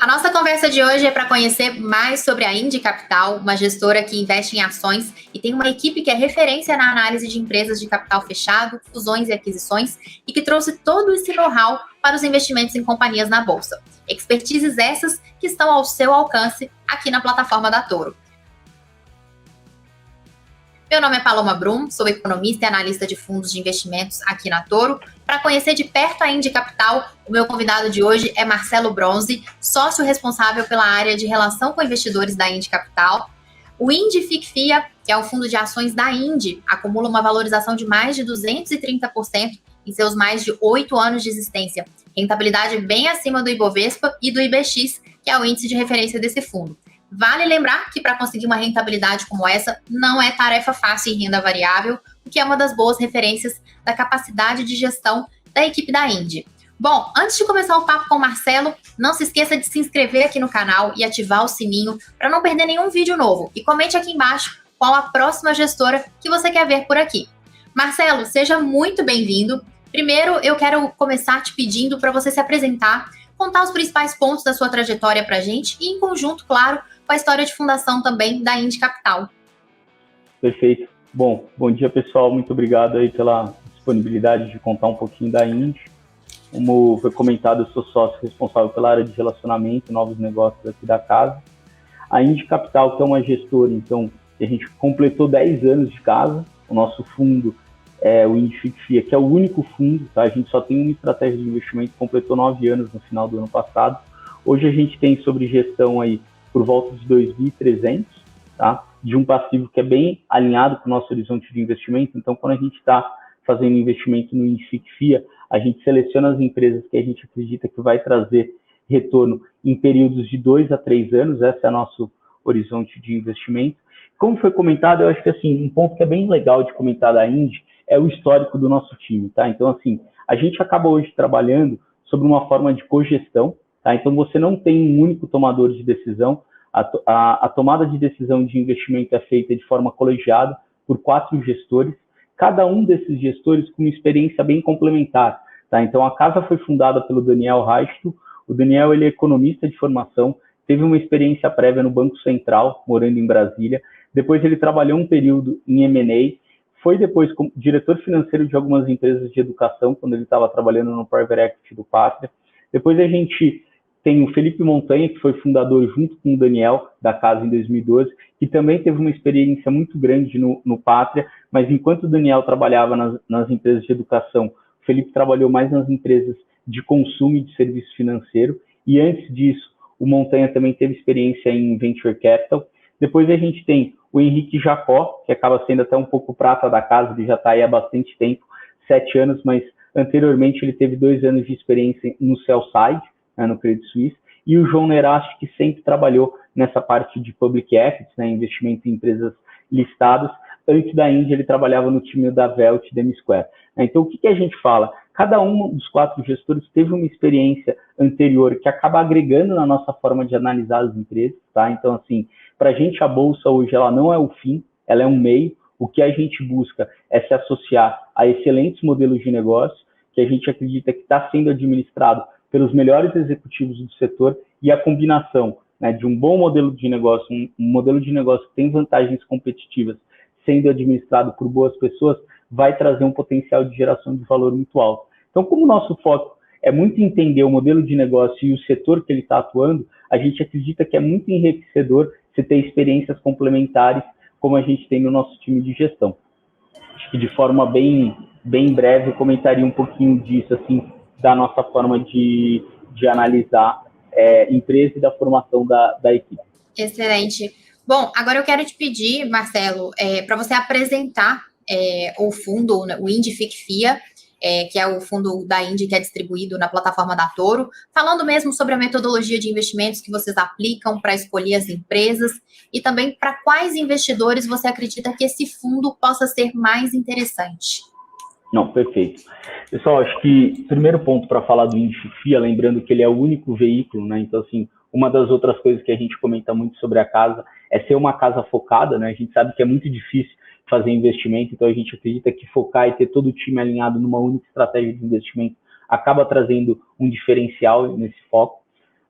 A nossa conversa de hoje é para conhecer mais sobre a Indi Capital, uma gestora que investe em ações e tem uma equipe que é referência na análise de empresas de capital fechado, fusões e aquisições e que trouxe todo esse know-how para os investimentos em companhias na Bolsa. Expertises essas que estão ao seu alcance aqui na plataforma da Toro. Meu nome é Paloma Brum, sou economista e analista de fundos de investimentos aqui na Toro. Para conhecer de perto a Indi Capital, o meu convidado de hoje é Marcelo Bronze, sócio responsável pela área de relação com investidores da Indi Capital. O Indi FICFIA, que é o fundo de ações da Indi, acumula uma valorização de mais de 230% em seus mais de 8 anos de existência. Rentabilidade bem acima do Ibovespa e do IBX, que é o índice de referência desse fundo. Vale lembrar que para conseguir uma rentabilidade como essa, não é tarefa fácil em renda variável, o que é uma das boas referências da capacidade de gestão da equipe da Indi. Bom, antes de começar o papo com o Marcelo, não se esqueça de se inscrever aqui no canal e ativar o sininho para não perder nenhum vídeo novo. E comente aqui embaixo qual a próxima gestora que você quer ver por aqui. Marcelo, seja muito bem-vindo. Primeiro, eu quero começar te pedindo para você se apresentar, contar os principais pontos da sua trajetória para a gente e, em conjunto, claro, com a história de fundação também da Indi Capital. Perfeito. Bom dia, pessoal. Muito obrigado aí pela disponibilidade de contar um pouquinho da Indi. Como foi comentado, eu sou sócio responsável pela área de relacionamento e novos negócios aqui da casa. A Indi Capital, que é uma gestora, então, a gente completou 10 anos de casa. O nosso fundo é o Indi FICFIA, que é o único fundo, tá? A gente só tem uma estratégia de investimento, completou 9 anos no final do ano passado. Hoje a gente tem sobre gestão aí por volta de 2.300, tá? De um passivo que é bem alinhado com o nosso horizonte de investimento. Então, quando a gente está fazendo investimento no Indi FICFIA, a gente seleciona as empresas que a gente acredita que vai trazer retorno em períodos de 2 a 3 anos. Esse é o nosso horizonte de investimento. Como foi comentado, eu acho que assim, um ponto que é bem legal de comentar da Indi é o histórico do nosso time, tá? Então, assim, a gente acaba hoje trabalhando sobre uma forma de cogestão, tá? Então, você não tem um único tomador de decisão. A tomada de decisão de investimento é feita de forma colegiada por 4 gestores, cada um desses gestores com uma experiência bem complementar, tá? Então, a casa foi fundada pelo Daniel Raisto. O Daniel, ele é economista de formação, teve uma experiência prévia no Banco Central, morando em Brasília. Depois, ele trabalhou um período em M&A, foi depois como diretor financeiro de algumas empresas de educação, quando ele estava trabalhando no Private Equity do Pátria. Depois a gente tem o Felipe Montanha, que foi fundador junto com o Daniel, da casa em 2012, que também teve uma experiência muito grande no Pátria, mas enquanto o Daniel trabalhava nas empresas de educação, o Felipe trabalhou mais nas empresas de consumo e de serviço financeiro, e antes disso, o Montanha também teve experiência em Venture Capital. Depois a gente tem o Henrique Jacó, que acaba sendo até um pouco prata da casa, ele já está aí há bastante tempo, 7 anos, mas anteriormente ele teve 2 anos de experiência no sell-side, né, no Credit Suisse, e o João Nerasti, que sempre trabalhou nessa parte de public equities, né, investimento em empresas listadas. Antes da Indi, ele trabalhava no time da Velt e da M-Square. Então, o que a gente fala? Cada um dos 4 gestores teve uma experiência anterior que acaba agregando na nossa forma de analisar as empresas, tá? Então, assim, para a gente, a Bolsa hoje, ela não é o fim, ela é um meio. O que a gente busca é se associar a excelentes modelos de negócio, que a gente acredita que está sendo administrado pelos melhores executivos do setor, e a combinação, né, de um bom modelo de negócio, um modelo de negócio que tem vantagens competitivas, sendo administrado por boas pessoas, vai trazer um potencial de geração de valor muito alto. Então, como o nosso foco é muito entender o modelo de negócio e o setor que ele está atuando, a gente acredita que é muito enriquecedor você ter experiências complementares como a gente tem no nosso time de gestão. Acho que de forma bem breve eu comentaria um pouquinho disso, assim, da nossa forma de analisar empresa e da formação da equipe. Excelente. Bom, agora eu quero te pedir, Marcelo, para você apresentar o fundo, o Indi FICFIA, que é o fundo da Indi que é distribuído na plataforma da Toro, falando mesmo sobre a metodologia de investimentos que vocês aplicam para escolher as empresas e também para quais investidores você acredita que esse fundo possa ser mais interessante. Não, perfeito. Pessoal, acho que primeiro ponto para falar do Indi FICFIA, lembrando que ele é o único veículo, né? Então, assim, uma das outras coisas que a gente comenta muito sobre a casa é ser uma casa focada, né? A gente sabe que é muito difícil fazer investimento, então a gente acredita que focar e ter todo o time alinhado numa única estratégia de investimento acaba trazendo um diferencial nesse foco.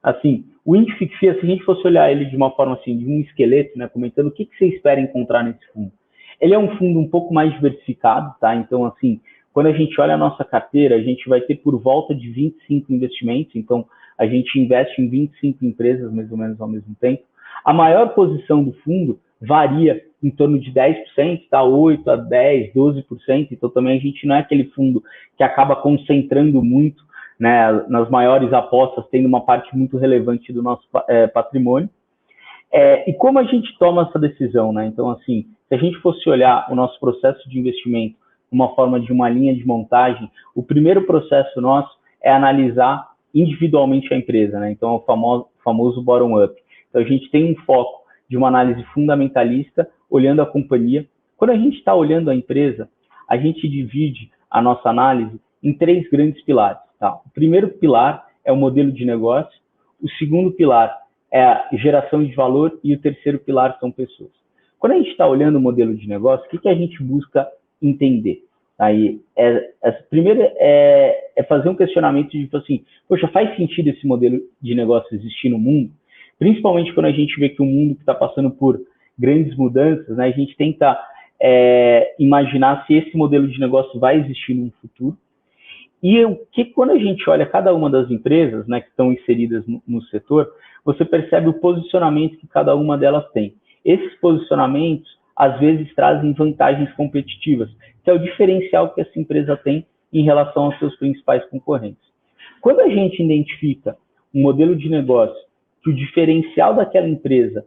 Assim, o índice FIA, se a gente fosse olhar ele de uma forma assim, de um esqueleto, né, comentando o que você espera encontrar nesse fundo. Ele é um fundo um pouco mais diversificado, tá? Então, assim, quando a gente olha a nossa carteira, a gente vai ter por volta de 25 investimentos, então a gente investe em 25 empresas, mais ou menos, ao mesmo tempo. A maior posição do fundo varia em torno de 10%, tá? 8% a 10%, 12%, então também a gente não é aquele fundo que acaba concentrando muito, né, nas maiores apostas, tendo uma parte muito relevante do nosso patrimônio. E como a gente toma essa decisão, né? Então, assim, se a gente fosse olhar o nosso processo de investimento uma forma de uma linha de montagem, o primeiro processo nosso é analisar individualmente a empresa, né? Então, é o famoso bottom-up. Então, a gente tem um foco de uma análise fundamentalista, olhando a companhia. Quando a gente está olhando a empresa, a gente divide a nossa análise em 3 grandes pilares. Tá? O primeiro pilar é o modelo de negócio, o segundo pilar é a geração de valor e o terceiro pilar são pessoas. Quando a gente está olhando o modelo de negócio, o que a gente busca entender? Aí, primeiro é fazer um questionamento de, assim, poxa, faz sentido esse modelo de negócio existir no mundo? Principalmente quando a gente vê que o mundo está passando por grandes mudanças, né, a gente tenta imaginar se esse modelo de negócio vai existir no futuro. E quando a gente olha cada uma das empresas, né, que estão inseridas no setor, você percebe o posicionamento que cada uma delas tem. Esses posicionamentos, às vezes, trazem vantagens competitivas, que é o diferencial que essa empresa tem em relação aos seus principais concorrentes. Quando a gente identifica um modelo de negócio que o diferencial daquela empresa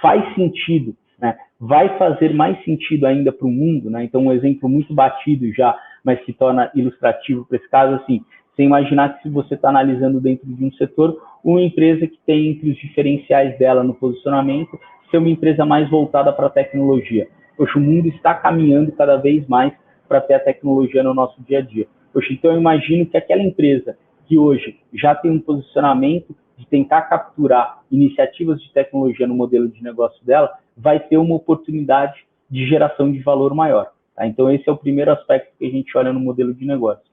faz sentido, né, vai fazer mais sentido ainda para o mundo, né? Então, um exemplo muito batido já, mas que torna ilustrativo para esse caso, assim, você imaginar que se você está analisando dentro de um setor, uma empresa que tem entre os diferenciais dela no posicionamento, ser uma empresa mais voltada para a tecnologia. Poxa, o mundo está caminhando cada vez mais para ter a tecnologia no nosso dia a dia. Poxa, então eu imagino que aquela empresa que hoje já tem um posicionamento de tentar capturar iniciativas de tecnologia no modelo de negócio dela, vai ter uma oportunidade de geração de valor maior. Tá? Então, esse é o primeiro aspecto que a gente olha no modelo de negócio.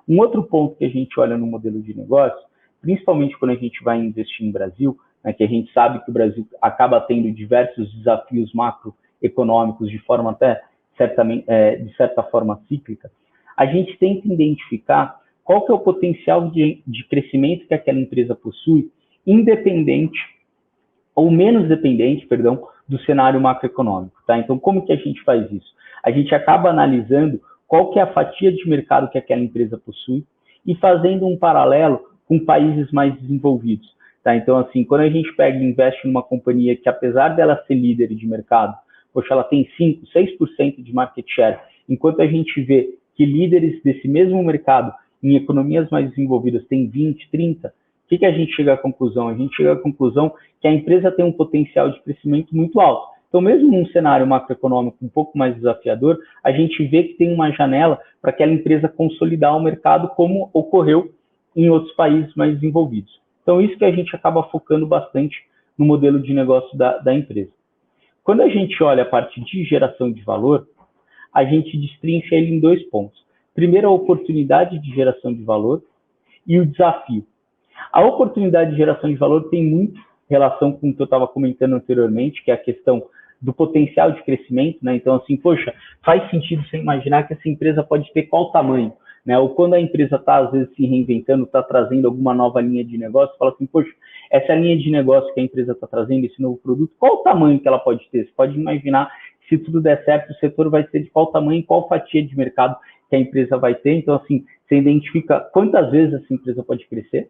Um outro ponto que a gente olha no modelo de negócio, principalmente quando a gente vai investir no Brasil, né, que a gente sabe que o Brasil acaba tendo diversos desafios macroeconômicos de forma até de certa forma cíclica, a gente tenta identificar qual que é o potencial de crescimento que aquela empresa possui, independente ou menos dependente, perdão, do cenário macroeconômico. Tá? Então, como que a gente faz isso? A gente acaba analisando qual que é a fatia de mercado que aquela empresa possui e fazendo um paralelo com países mais desenvolvidos. Tá? Então, assim, quando a gente pega e investe numa companhia que, apesar dela ser líder de mercado, poxa, ela tem 5%, 6% de market share, enquanto a gente vê que líderes desse mesmo mercado em economias mais desenvolvidas têm 20%, 30%, o que a gente chega à conclusão? A gente chega à conclusão que a empresa tem um potencial de crescimento muito alto. Então, mesmo num cenário macroeconômico um pouco mais desafiador, a gente vê que tem uma janela para aquela empresa consolidar o mercado, como ocorreu em outros países mais desenvolvidos. Então, isso que a gente acaba focando bastante no modelo de negócio da empresa. Quando a gente olha a parte de geração de valor, a gente destrincha ele em 2 pontos. Primeiro, a oportunidade de geração de valor e o desafio. A oportunidade de geração de valor tem muito relação com o que eu estava comentando anteriormente, que é a questão do potencial de crescimento, né? Então, assim, poxa, faz sentido você imaginar que essa empresa pode ter qual tamanho, né? Ou quando a empresa está, às vezes, se reinventando, está trazendo alguma nova linha de negócio, fala assim, poxa, essa linha de negócio que a empresa está trazendo, esse novo produto, qual o tamanho que ela pode ter? Você pode imaginar, se tudo der certo, o setor vai ser de qual tamanho, qual fatia de mercado que a empresa vai ter. Então, assim, você identifica quantas vezes essa empresa pode crescer.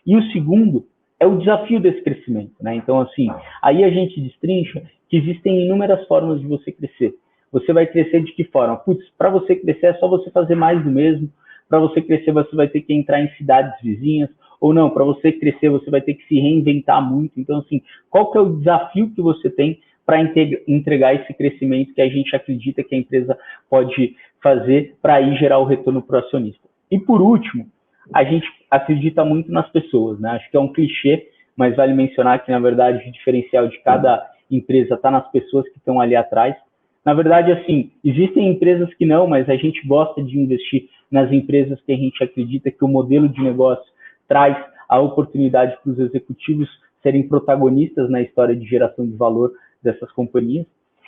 E o segundo é o desafio desse crescimento, né? Então, assim, aí a gente destrincha que existem inúmeras formas de você crescer. Você vai crescer de que forma? Putz, para você crescer é só você fazer mais do mesmo. Para você crescer, você vai ter que entrar em cidades vizinhas. Ou não, para você crescer, você vai ter que se reinventar muito. Então, assim, qual que é o desafio que você tem para entregar esse crescimento que a gente acredita que a empresa pode fazer para aí gerar o retorno para o acionista? E, por último, a gente acredita muito nas pessoas, né? Acho que é um clichê, mas vale mencionar que, na verdade, o diferencial de cada empresa está nas pessoas que estão ali atrás. Na verdade, assim, existem empresas que não, mas a gente gosta de investir nas empresas que a gente acredita que o modelo de negócio traz a oportunidade para os executivos serem protagonistas na história de geração de valor dessas companhias.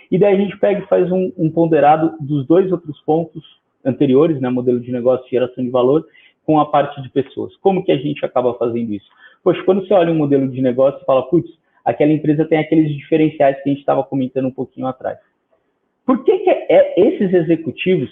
E daí a gente pega e faz um ponderado dos dois outros pontos anteriores, né, modelo de negócio e geração de valor, com a parte de pessoas. Como que a gente acaba fazendo isso? Poxa, quando você olha um modelo de negócio, você fala, putz, aquela empresa tem aqueles diferenciais que a gente estava comentando um pouquinho atrás. Por que esses executivos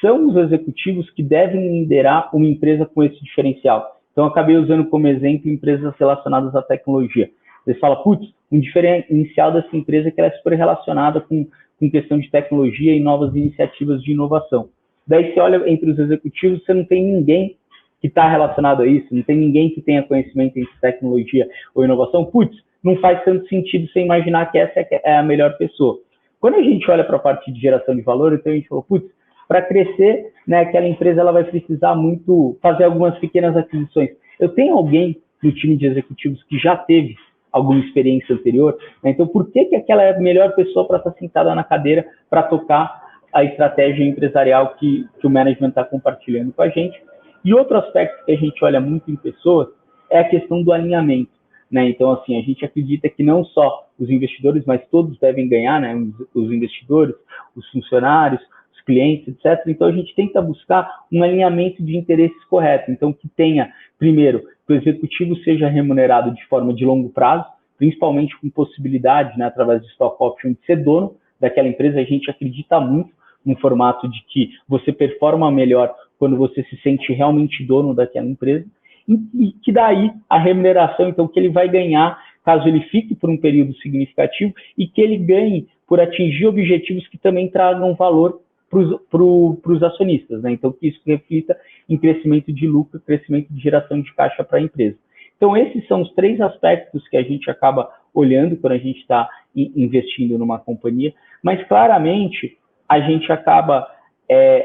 são os executivos que devem liderar uma empresa com esse diferencial? Então, eu acabei usando como exemplo empresas relacionadas à tecnologia. Você fala, putz, um diferencial dessa empresa é que ela é super relacionada com questão de tecnologia e novas iniciativas de inovação. Daí você olha entre os executivos, você não tem ninguém que está relacionado a isso, não tem ninguém que tenha conhecimento em tecnologia ou inovação. Putz, não faz tanto sentido você imaginar que essa é a melhor pessoa. Quando a gente olha para a parte de geração de valor, então a gente falou, putz, para crescer, né, aquela empresa ela vai precisar muito fazer algumas pequenas aquisições. Eu tenho alguém no time de executivos que já teve alguma experiência anterior, né? Então por que aquela é a melhor pessoa para estar sentada na cadeira para tocar a estratégia empresarial que o management está compartilhando com a gente? E outro aspecto que a gente olha muito em pessoas é a questão do alinhamento, né? Então, assim, a gente acredita que não só os investidores, mas todos devem ganhar, né? Os investidores, os funcionários, os clientes, etc. Então, a gente tenta buscar um alinhamento de interesses correto. Então, que tenha, primeiro, que o executivo seja remunerado de forma de longo prazo, principalmente com possibilidade, né, através de stock option, de ser dono daquela empresa. A gente acredita muito no formato de que você performa melhor quando você se sente realmente dono daquela empresa, e que daí a remuneração, então, que ele vai ganhar caso ele fique por um período significativo e que ele ganhe por atingir objetivos que também tragam valor para os acionistas, né? Então, que isso reflita em crescimento de lucro, crescimento de geração de caixa para a empresa. Então, esses são os três aspectos que a gente acaba olhando quando a gente está investindo numa companhia, mas claramente a gente acaba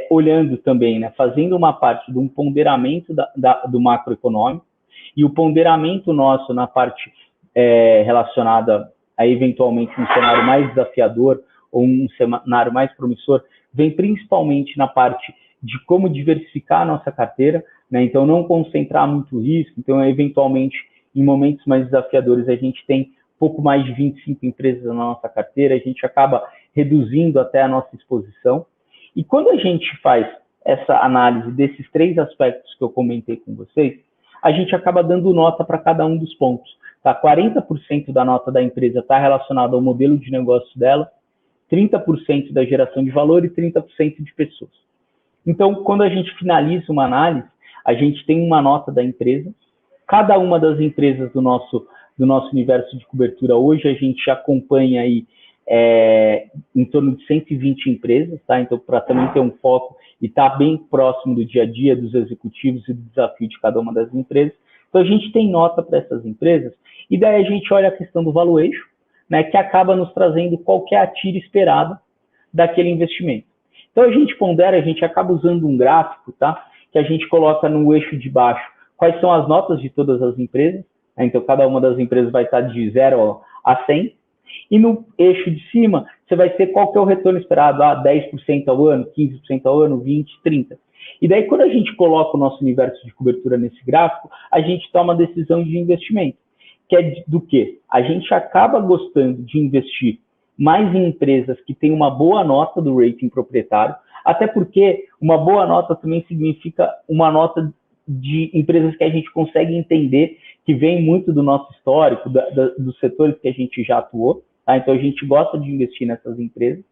olhando também, né, fazendo uma parte de um ponderamento do macroeconômico, e o ponderamento nosso na parte relacionada a eventualmente um cenário mais desafiador ou um cenário mais promissor, vem principalmente na parte de como diversificar a nossa carteira, né? Então não concentrar muito risco. Então, eventualmente, em momentos mais desafiadores, a gente tem pouco mais de 25 empresas na nossa carteira, a gente acaba reduzindo até a nossa exposição. E quando a gente faz essa análise desses três aspectos que eu comentei com vocês, a gente acaba dando nota para cada um dos pontos. Tá? 40% da nota da empresa está relacionada ao modelo de negócio dela, 30% da geração de valor e 30% de pessoas. Então, quando a gente finaliza uma análise, a gente tem uma nota da empresa. Cada uma das empresas do nosso universo de cobertura hoje, a gente acompanha aí em torno de 120 empresas, tá? Então, para também ter um foco e estar bem próximo do dia a dia dos executivos e do desafio de cada uma das empresas. Então, a gente tem nota para essas empresas, e daí a gente olha a questão do valuation, né, que acaba nos trazendo qual que é a tira esperada daquele investimento. Então, a gente pondera, a gente acaba usando um gráfico, tá, que a gente coloca no eixo de baixo quais são as notas de todas as empresas, né? Então, cada uma das empresas vai estar de 0 a 100, e no eixo de cima, você vai ter qual que é o retorno esperado, 10% ao ano, 15% ao ano, 20%, 30%. E daí, quando a gente coloca o nosso universo de cobertura nesse gráfico, a gente toma a decisão de investimento, que é do quê? A gente acaba gostando de investir mais em empresas que têm uma boa nota do rating proprietário, até porque uma boa nota também significa uma nota de empresas que a gente consegue entender, que vem muito do nosso histórico, dos setores que a gente já atuou, tá? Então a gente gosta de investir nessas empresas,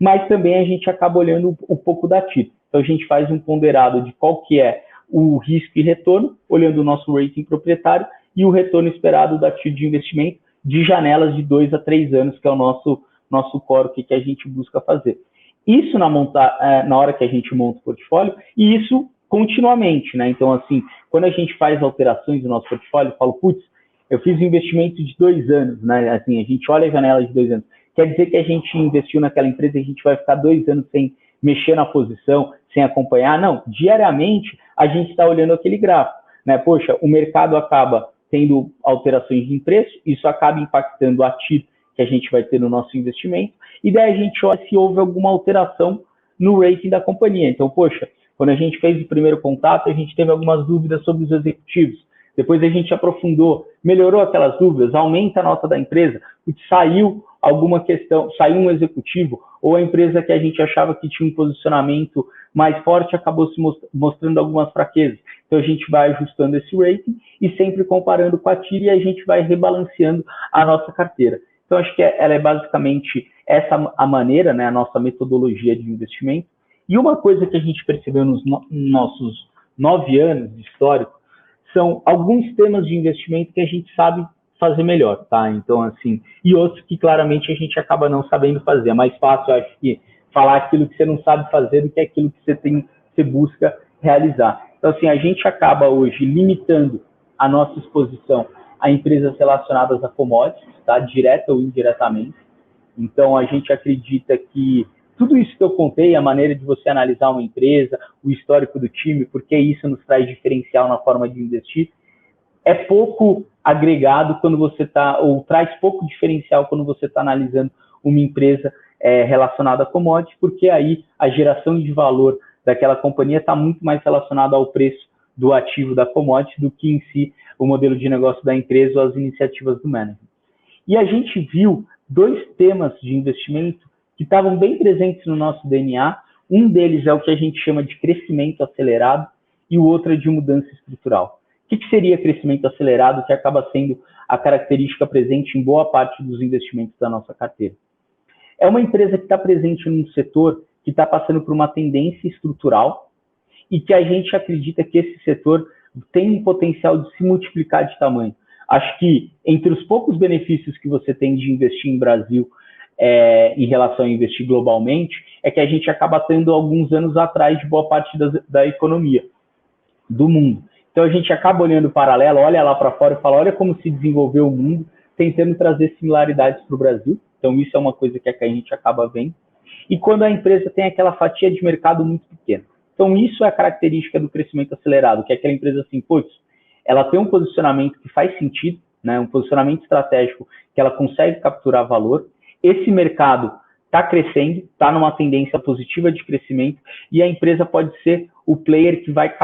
mas também a gente acaba olhando um pouco da TIR. Então a gente faz um ponderado de qual que é o risco e retorno, olhando o nosso rating proprietário e o retorno esperado da TIR de investimento de janelas de 2 a 3 anos, que é o nosso core, que a gente busca fazer. Isso na hora que a gente monta o portfólio, e isso continuamente, né? Então, assim, quando a gente faz alterações no nosso portfólio, eu falo, putz, eu fiz um investimento de 2 anos, né? Assim, a gente olha a janela de 2 anos. Quer dizer que a gente investiu naquela empresa e a gente vai ficar 2 anos sem mexer na posição, sem acompanhar? Não, diariamente a gente está olhando aquele gráfico, né? Poxa, o mercado acaba tendo alterações de preço, isso acaba impactando a TIR que a gente vai ter no nosso investimento, e daí a gente olha se houve alguma alteração no rating da companhia. Então, poxa, quando a gente fez o primeiro contato, a gente teve algumas dúvidas sobre os executivos. Depois a gente aprofundou, melhorou aquelas dúvidas, aumenta a nota da empresa, saiu alguma questão, saiu um executivo, ou a empresa que a gente achava que tinha um posicionamento mais forte acabou se mostrando algumas fraquezas. Então a gente vai ajustando esse rating e sempre comparando com a TIR e a gente vai rebalanceando a nossa carteira. Então acho que ela é basicamente essa a maneira, né, a nossa metodologia de investimento. E uma coisa que a gente percebeu nos nossos 9 anos de histórico são alguns temas de investimento que a gente sabe fazer melhor, tá? Então, assim, e outros que claramente a gente acaba não sabendo fazer. É mais fácil, eu acho, que falar aquilo que você não sabe fazer do que aquilo que você busca realizar. Então, assim, a gente acaba hoje limitando a nossa exposição a empresas relacionadas a commodities, tá? Direta ou indiretamente. Então, a gente acredita que tudo isso que eu contei, a maneira de você analisar uma empresa, o histórico do time, porque isso nos traz diferencial na forma de investir, é pouco agregado quando você está, ou traz pouco diferencial quando você está analisando uma empresa relacionada a commodities, porque aí a geração de valor daquela companhia está muito mais relacionada ao preço do ativo da commodity do que em si o modelo de negócio da empresa ou as iniciativas do management. E a gente viu 2 temas de investimento que estavam bem presentes no nosso DNA. Um deles é o que a gente chama de crescimento acelerado e o outro é de mudança estrutural. O que seria crescimento acelerado, que acaba sendo a característica presente em boa parte dos investimentos da nossa carteira? É uma empresa que está presente num setor que está passando por uma tendência estrutural e que a gente acredita que esse setor tem um potencial de se multiplicar de tamanho. Acho que entre os poucos benefícios que você tem de investir em Brasil em relação a investir globalmente, é que a gente acaba tendo alguns anos atrás de boa parte da economia do mundo. Então a gente acaba olhando paralelo, olha lá para fora e fala, olha como se desenvolveu o mundo, tentando trazer similaridades para o Brasil. Então isso é uma coisa que a gente acaba vendo. E quando a empresa tem aquela fatia de mercado muito pequena. Então isso é a característica do crescimento acelerado, que é aquela empresa assim, putz, ela tem um posicionamento que faz sentido, né, um posicionamento estratégico que ela consegue capturar valor. Esse mercado está crescendo, está numa tendência positiva de crescimento e a empresa pode ser o player que vai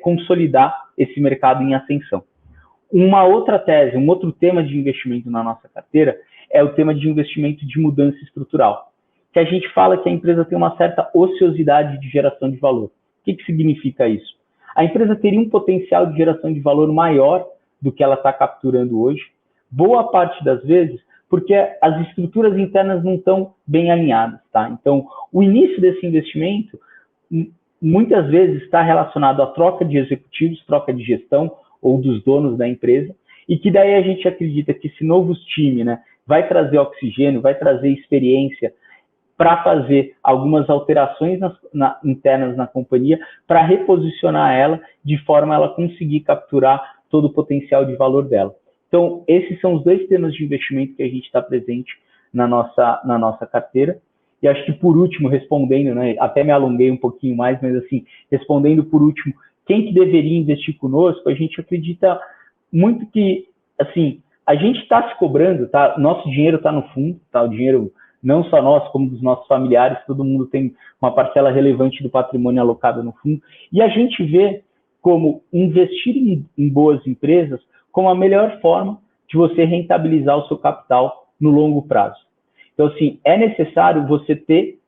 consolidar esse mercado em ascensão. Uma outra tese, um outro tema de investimento na nossa carteira é o tema de investimento de mudança estrutural, que a gente fala que a empresa tem uma certa ociosidade de geração de valor. O que significa isso? A empresa teria um potencial de geração de valor maior do que ela está capturando hoje, boa parte das vezes, porque as estruturas internas não estão bem alinhadas, tá? Então, o início desse investimento muitas vezes está relacionado à troca de executivos, troca de gestão ou dos donos da empresa, e que daí a gente acredita que esse novo time, né, vai trazer oxigênio, vai trazer experiência para fazer algumas alterações internas na companhia, para reposicionar ela de forma a ela conseguir capturar todo o potencial de valor dela. Então, esses são os 2 temas de investimento que a gente está presente na nossa carteira. E acho que, por último, respondendo, né, até me alonguei um pouquinho mais, mas assim, respondendo por último, quem que deveria investir conosco, a gente acredita muito que, assim, a gente está se cobrando, tá? Nosso dinheiro está no fundo, tá? O dinheiro não só nosso, como dos nossos familiares, todo mundo tem uma parcela relevante do patrimônio alocado no fundo. E a gente vê como investir em boas empresas como a melhor forma de você rentabilizar o seu capital no longo prazo. Então, assim, é necessário você ter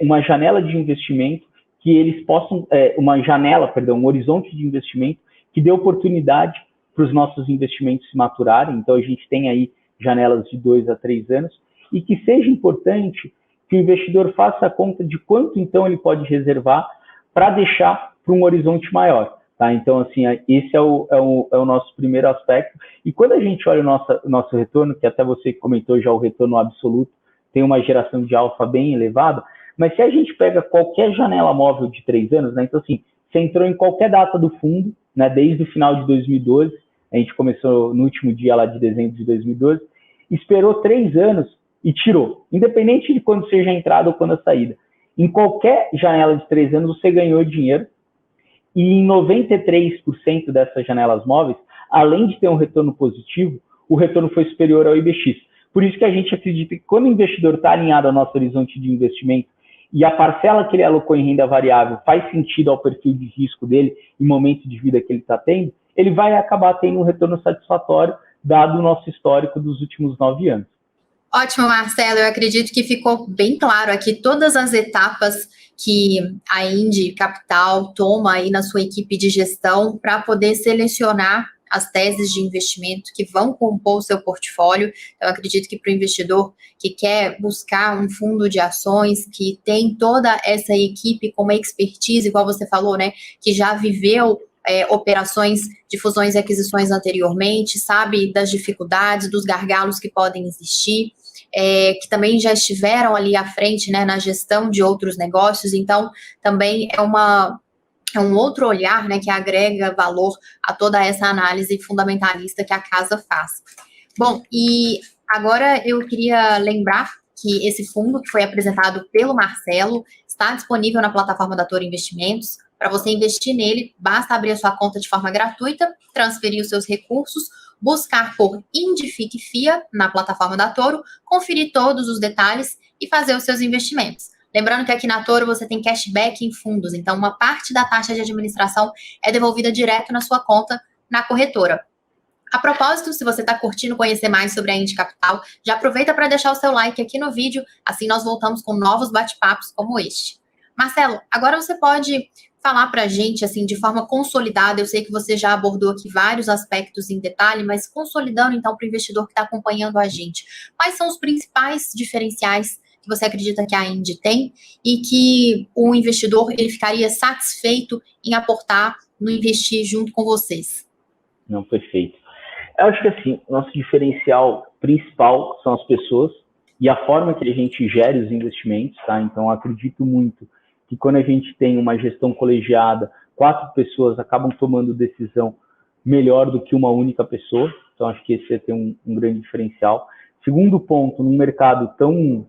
uma janela de investimento que eles possam, um horizonte de investimento que dê oportunidade para os nossos investimentos se maturarem. Então, a gente tem aí janelas de 2 a 3 anos e que seja importante que o investidor faça a conta de quanto, então, ele pode reservar para deixar para um horizonte maior. Tá? Então, assim, esse é o nosso primeiro aspecto. E quando a gente olha o nosso retorno, que até você comentou já o retorno absoluto, tem uma geração de alfa bem elevada, mas se a gente pega qualquer janela móvel de 3 anos, né? Então, assim, você entrou em qualquer data do fundo, né? Desde o final de 2012, a gente começou no último dia lá de dezembro de 2012, esperou 3 anos e tirou, independente de quando seja a entrada ou quando a saída. Em qualquer janela de 3 anos, você ganhou dinheiro. E em 93% dessas janelas móveis, além de ter um retorno positivo, o retorno foi superior ao IBX. Por isso que a gente acredita que quando o investidor está alinhado ao nosso horizonte de investimento e a parcela que ele alocou em renda variável faz sentido ao perfil de risco dele e momento de vida que ele está tendo, ele vai acabar tendo um retorno satisfatório, dado o nosso histórico dos últimos 9 anos. Ótimo, Marcelo. Eu acredito que ficou bem claro aqui todas as etapas que a Indy Capital toma aí na sua equipe de gestão para poder selecionar as teses de investimento que vão compor o seu portfólio. Eu acredito que para o investidor que quer buscar um fundo de ações, que tem toda essa equipe com uma expertise, igual você falou, né, que já viveu operações de fusões e aquisições anteriormente, sabe das dificuldades, dos gargalos que podem existir, que também já estiveram ali à frente, né, na gestão de outros negócios. Então também é um outro olhar, né, que agrega valor a toda essa análise fundamentalista que a casa faz. Bom, e agora eu queria lembrar que esse fundo que foi apresentado pelo Marcelo está disponível na plataforma da Toro Investimentos. Para você investir nele, basta abrir a sua conta de forma gratuita, transferir os seus recursos, buscar por Indifique FIA na plataforma da Toro, conferir todos os detalhes e fazer os seus investimentos. Lembrando que aqui na Toro você tem cashback em fundos, então uma parte da taxa de administração é devolvida direto na sua conta na corretora. A propósito, se você está curtindo conhecer mais sobre a Indy Capital, já aproveita para deixar o seu like aqui no vídeo, assim nós voltamos com novos bate-papos como este. Marcelo, agora você pode falar para a gente, assim, de forma consolidada. Eu sei que você já abordou aqui vários aspectos em detalhe, mas consolidando então para o investidor que está acompanhando a gente. Quais são os principais diferenciais que você acredita que a Indy tem e que o investidor ele ficaria satisfeito em aportar, no investir junto com vocês? Não, perfeito. Eu acho que assim, o nosso diferencial principal são as pessoas e a forma que a gente gere os investimentos, tá? Então, eu acredito muito que quando a gente tem uma gestão colegiada, 4 pessoas acabam tomando decisão melhor do que uma única pessoa. Então, acho que esse é um grande diferencial. Segundo ponto, num mercado tão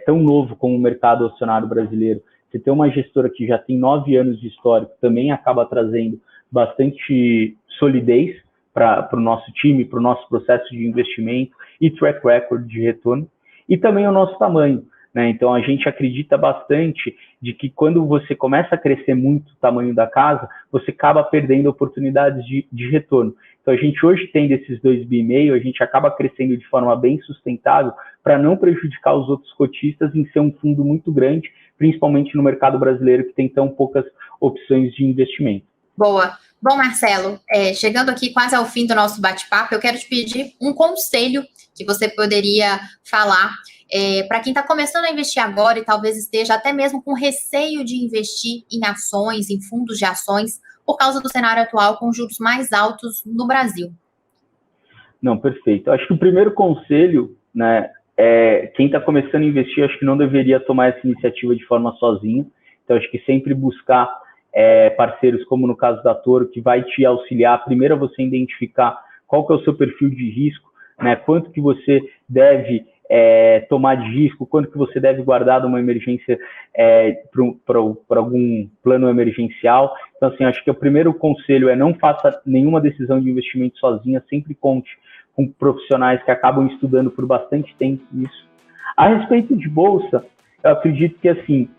novo como o mercado acionário brasileiro, você ter uma gestora que já tem 9 anos de histórico também acaba trazendo bastante solidez para o nosso time, para o nosso processo de investimento e track record de retorno, e também o nosso tamanho, né? Então a gente acredita bastante de que quando você começa a crescer muito o tamanho da casa, você acaba perdendo oportunidades de retorno. Então a gente hoje tem desses 2,5 bi, a gente acaba crescendo de forma bem sustentável para não prejudicar os outros cotistas em ser um fundo muito grande, principalmente no mercado brasileiro que tem tão poucas opções de investimento. Boa. Bom, Marcelo, chegando aqui quase ao fim do nosso bate-papo, eu quero te pedir um conselho que você poderia falar para quem está começando a investir agora e talvez esteja até mesmo com receio de investir em ações, em fundos de ações, por causa do cenário atual com juros mais altos no Brasil. Não, perfeito. Acho que o primeiro conselho, né, quem está começando a investir, acho que não deveria tomar essa iniciativa de forma sozinho. Então, acho que sempre buscar parceiros, como no caso da Toro, que vai te auxiliar, primeiro a você identificar qual que é o seu perfil de risco, né, quanto que você deve tomar de risco, quanto que você deve guardar de uma emergência para algum plano emergencial. Então, assim, acho que o primeiro conselho é não faça nenhuma decisão de investimento sozinha, sempre conte com profissionais que acabam estudando por bastante tempo isso. A respeito de bolsa, eu acredito que, assim,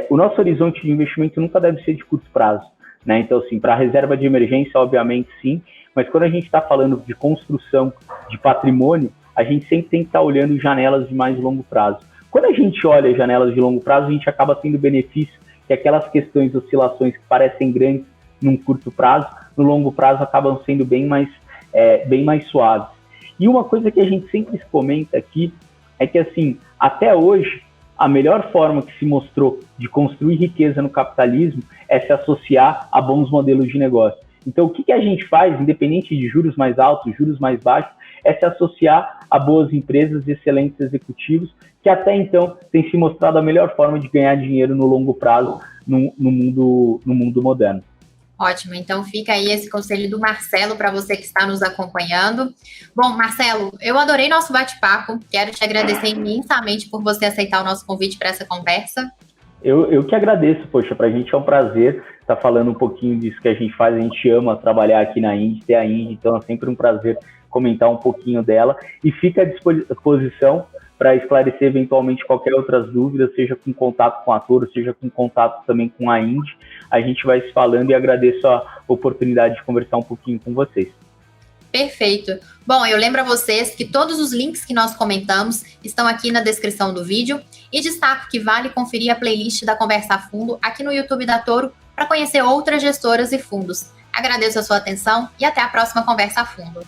o nosso horizonte de investimento nunca deve ser de curto prazo, né? Então, assim, para reserva de emergência, obviamente, sim, mas quando a gente está falando de construção de patrimônio, a gente sempre tem que estar olhando janelas de mais longo prazo. Quando a gente olha janelas de longo prazo, a gente acaba tendo benefício que aquelas questões, oscilações que parecem grandes num curto prazo, no longo prazo acabam sendo bem mais suaves. E uma coisa que a gente sempre comenta aqui é que, assim, até hoje, a melhor forma que se mostrou de construir riqueza no capitalismo é se associar a bons modelos de negócio. Então, o que a gente faz, independente de juros mais altos, juros mais baixos, é se associar a boas empresas e excelentes executivos, que até então tem se mostrado a melhor forma de ganhar dinheiro no longo prazo no mundo moderno. Ótimo, então fica aí esse conselho do Marcelo para você que está nos acompanhando. Bom, Marcelo, eu adorei nosso bate-papo, quero te agradecer imensamente por você aceitar o nosso convite para essa conversa. Eu que agradeço, poxa, para a gente é um prazer estar falando um pouquinho disso que a gente faz, a gente ama trabalhar aqui na Indy, ter a Indy, então é sempre um prazer comentar um pouquinho dela, e fica à disposição para esclarecer eventualmente qualquer outras dúvidas, seja com contato com a Toro, seja com contato também com a Indy. A gente vai se falando e agradeço a oportunidade de conversar um pouquinho com vocês. Perfeito. Bom, eu lembro a vocês que todos os links que nós comentamos estão aqui na descrição do vídeo e destaco que vale conferir a playlist da Conversa a Fundo aqui no YouTube da Toro para conhecer outras gestoras e fundos. Agradeço a sua atenção e até a próxima Conversa a Fundo.